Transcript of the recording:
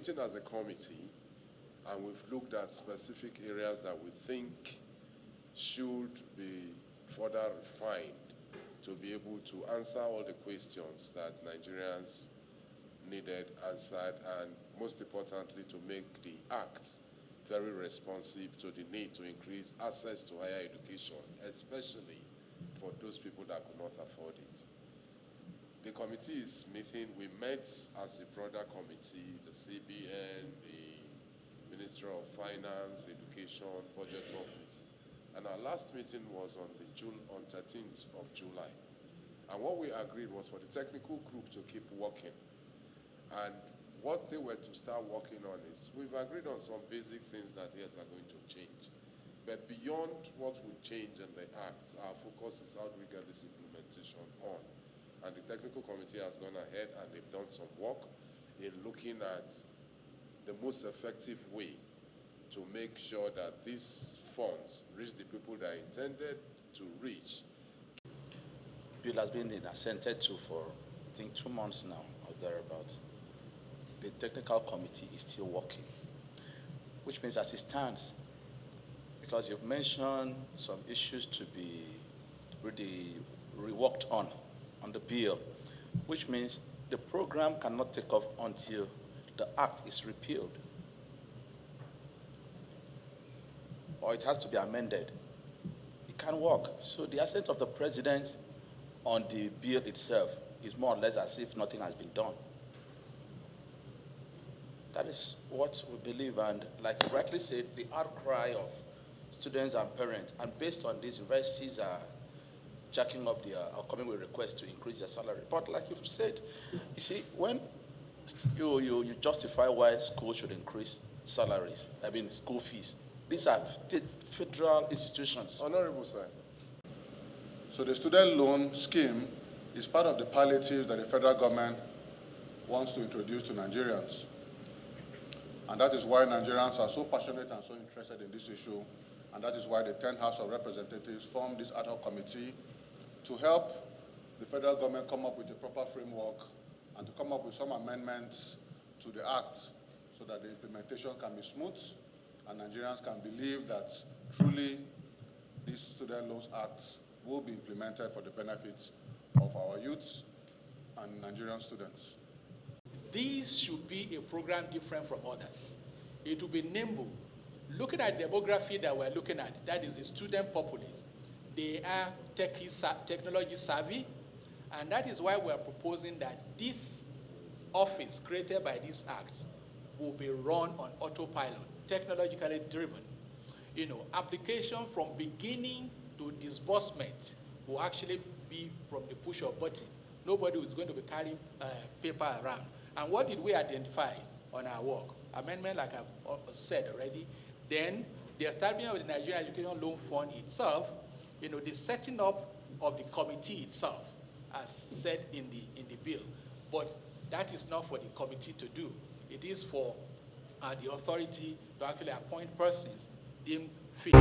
meeting as a committee, and we've looked at specific areas that we think should be further refined to be able to answer all the questions that Nigerians needed answered, and most importantly, to make the Act very responsive to the need to increase access to higher education, especially for those people that could not afford it. The committee is meeting. We met as a broader committee, the CBN, the Ministry of Finance, Education, Budget Office. And our last meeting was on 13th of July. And what we agreed was for the technical group to keep working. And what they were to start working on is, we've agreed on some basic things that yes are going to change. But beyond what will change in the Act, our focus is how do we get this implementation on. And the technical committee has gone ahead and they've done some work in looking at the most effective way to make sure that these funds reach the people that are intended to reach. The bill has been assented to for, I think, 2 months now, or thereabouts. The technical committee is still working, which means as it stands, because you've mentioned some issues to be really reworked on the bill, which means the program cannot take off until the Act is repealed, or it has to be amended. It can't work. So the assent of the president on the bill itself is more or less as if nothing has been done. That is what we believe, and like you rightly said, the outcry of students and parents, and based on this, universities are jacking up are coming with requests to increase their salary. But like you've said, you see, when you justify why schools should increase salaries, I mean school fees, these are federal institutions. Honorable sir. So the student loan scheme is part of the palliatives that the federal government wants to introduce to Nigerians. And that is why Nigerians are so passionate and so interested in this issue. And that is why the 10th House of Representatives formed this ad hoc committee to help the federal government come up with a proper framework and to come up with some amendments to the Act so that the implementation can be smooth and Nigerians can believe that truly this Student Loans Act will be implemented for the benefit of our youth and Nigerian students. This should be a program different from others. It will be nimble. Looking at demography that we're looking at, that is the student populace. They are technology savvy, and that is why we're proposing that this office created by this Act will be run on autopilot, technologically driven. You know, application from beginning to disbursement will actually be from the push of button. Nobody is going to be carrying paper around. And what did we identify on our work? Amendment, like I've said already. Then the establishment of the Nigerian Education Loan Fund itself, you know, the setting up of the committee itself, as said in the bill. But that is not for the committee to do. It is for the authority to actually appoint persons deemed fit.